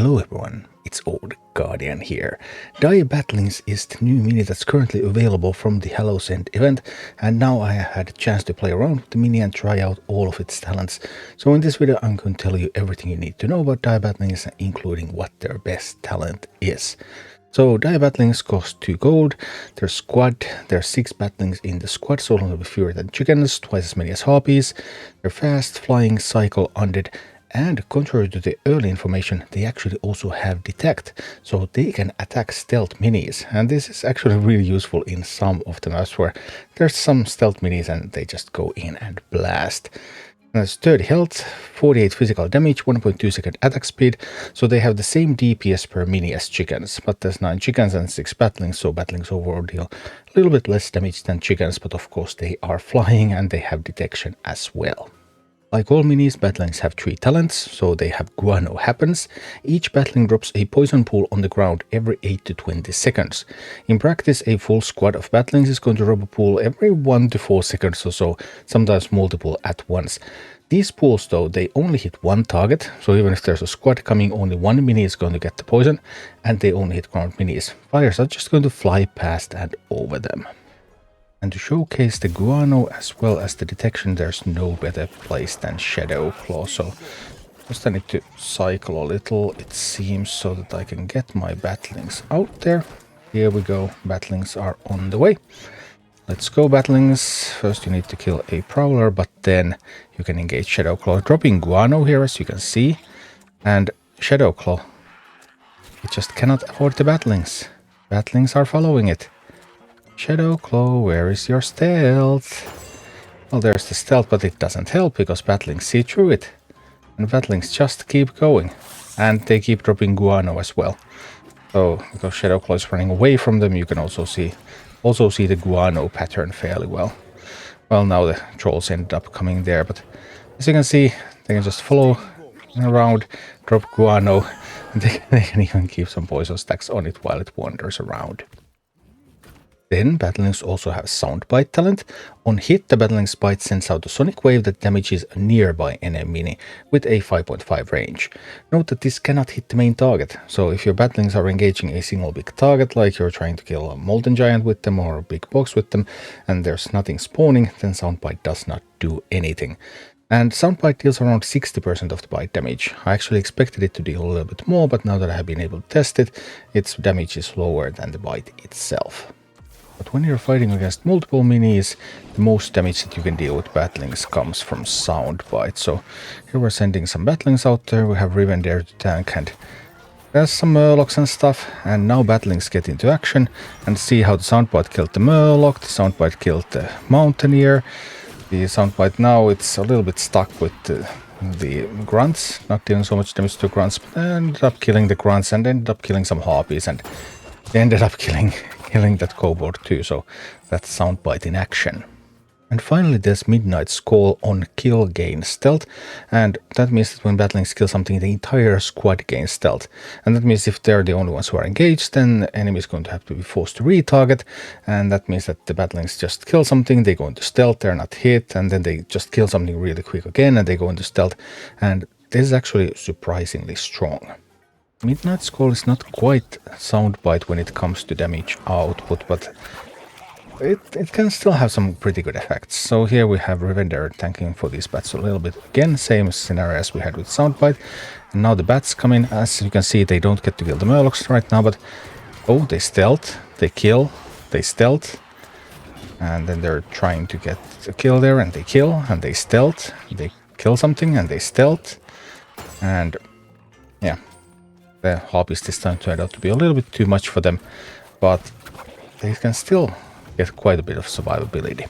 Hello everyone, it's Old Guardian here. Dire Batlings is the new mini that's currently available from the Hallow event, and now I have had a chance to play around with the mini and try out all of its talents. So in this video I'm going to tell you everything you need to know about Dire Batlings, including what their best talent is. So Dire Batlings cost 2 gold, their squad, there are 6 Batlings in the squad, so a little bit fewer than chickens, twice as many as harpies. They're fast, flying, cycle, undead, and contrary to the early information, they actually also have detect, so they can attack stealth minis, and this is actually really useful in some of the maps where there's some stealth minis and they just go in and blast. There's 30 health, 48 physical damage, 1.2 second attack speed, so they have the same DPS per mini as chickens, but there's 9 chickens and 6 Batlings, so Batlings overall deal a little bit less damage than chickens, but of course they are flying and they have detection as well. Like all minis, Batlings have 3 talents, so they have Guano Happens. Each Batling drops a poison pool on the ground every 8 to 20 seconds. In practice, a full squad of Batlings is going to drop a pool every 1 to 4 seconds or so, sometimes multiple at once. These pools though, they only hit one target, so even if there's a squad coming, only one mini is going to get the poison, and they only hit ground minis. Fires are just going to fly past and over them. And to showcase the guano as well as the detection, there's no better place than Shadow Claw. So just I need to cycle a little, it seems, so that I can get my Batlings out there. Here we go, Batlings are on the way. Let's go, Batlings. First you need to kill a Prowler, but then you can engage Shadow Claw. Dropping guano here, as you can see. And Shadow Claw, it just cannot afford the Batlings. Batlings are following it. Shadow Claw, where is your stealth? Well, there's the stealth, but it doesn't help because Batlings see through it. And Batlings just keep going. And they keep dropping guano as well. So, because Shadow Claw is running away from them, you can also see the guano pattern fairly well. Well, now the trolls ended up coming there, but as you can see, they can just follow around, drop guano, and they can even keep some poison stacks on it while it wanders around. Then Batlings also have Soundbite talent. On hit, the Batlings bite sends out a sonic wave that damages a nearby enemy mini with a 5.5 range. Note that this cannot hit the main target, so if your Batlings are engaging a single big target, like you're trying to kill a Molten Giant with them or a big box with them, and there's nothing spawning, then Soundbite does not do anything. And Soundbite deals around 60% of the bite damage. I actually expected it to deal a little bit more, but now that I have been able to test it, its damage is lower than the bite itself. But when you're fighting against multiple minis, the most damage that you can deal with Batlings comes from Soundbite. So here we're sending some Batlings out there, we have Riven there to tank, and there's some Murlocs and stuff, and now Batlings get into action and see how the Soundbite killed the Murloc, the Soundbite killed the Mountaineer. The Soundbite now, it's a little bit stuck with the grunts, not dealing so much damage to grunts, but ended up killing the grunts and ended up killing some harpies, and they ended up killing that kobold too, so that's Soundbite in action. And finally there's Midnight's Call on kill gains stealth, and that means that when Batlings kill something, the entire squad gains stealth. And that means if they're the only ones who are engaged, then the enemy is going to have to be forced to retarget, and that means that the Batlings just kill something, they go into stealth, they're not hit, and then they just kill something really quick again and they go into stealth, and this is actually surprisingly strong. Midnight's Call is not quite Soundbite when it comes to damage output, but it can still have some pretty good effects. So here we have Revender tanking for these bats a little bit. Again, same scenario as we had with Soundbite. And now the bats come in. As you can see, they don't get to kill the Murlocs right now, but oh, they stealth, they kill, they stealth. And then they're trying to get a kill there, and they kill, and they stealth. They kill something, and they stealth. And yeah. The harpies this time turned out to be a little bit too much for them, but they can still get quite a bit of survivability.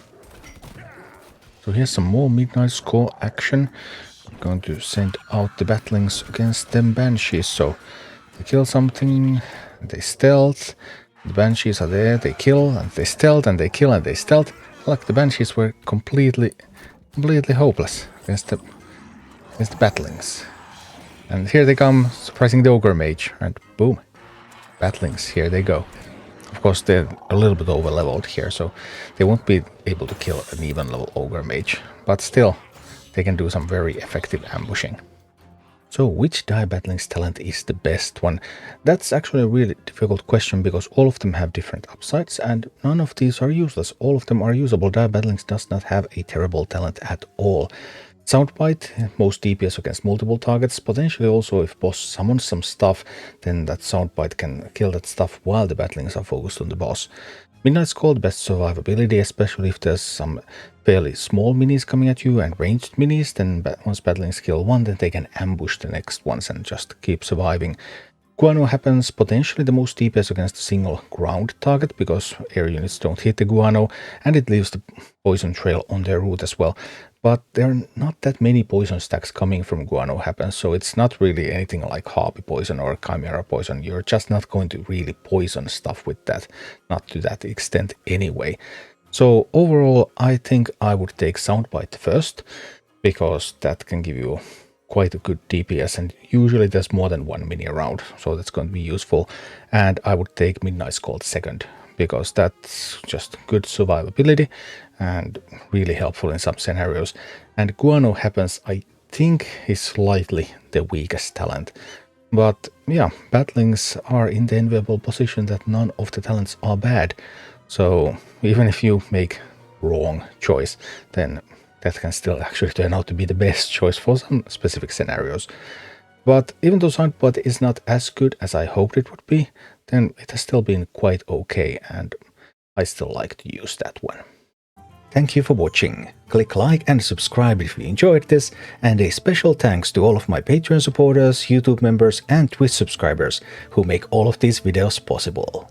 So here's some more Midnight's Call action. I'm going to send out the Batlings against them Banshees. So they kill something, they stealth, the Banshees are there, they kill, and they stealth, and they kill, and they stealth. Like the Banshees were completely hopeless against the Batlings. And here they come, surprising the Ogre Mage, and boom, Batlings, here they go. Of course, they're a little bit over-leveled here, so they won't be able to kill an even-level Ogre Mage, but still, they can do some very effective ambushing. So which Dire Batlings talent is the best one? That's actually a really difficult question because all of them have different upsides and none of these are useless. All of them are usable. Dire Batlings does not have a terrible talent at all. Soundbite, most DPS against multiple targets. Potentially also if boss summons some stuff, then that Soundbite can kill that stuff while the Batlings are focused on the boss. Midnight's Call, best survivability, especially if there's some fairly small minis coming at you and ranged minis, then once Batlings kill one, then they can ambush the next ones and just keep surviving. Guano Happens, potentially the most DPS against a single ground target because air units don't hit the Guano and it leaves the poison trail on their route as well. But there are not that many poison stacks coming from Guano Happens, so it's not really anything like Harpy Poison or Chimera Poison. You're just not going to really poison stuff with that, not to that extent anyway. So overall, I think I would take Soundbite first, because that can give you quite a good DPS, and usually there's more than one mini around, so that's going to be useful. And I would take Midnight's Call second, because that's just good survivability and really helpful in some scenarios. And Guano Happens, I think, is slightly the weakest talent. But yeah, Batlings are in the enviable position that none of the talents are bad. So even if you make wrong choice, then that can still actually turn out to be the best choice for some specific scenarios. But even though Soundbite is not as good as I hoped it would be, then it has still been quite okay, and I still like to use that one. Thank you for watching. Click like and subscribe if you enjoyed this, and a special thanks to all of my Patreon supporters, YouTube members and Twitch subscribers who make all of these videos possible.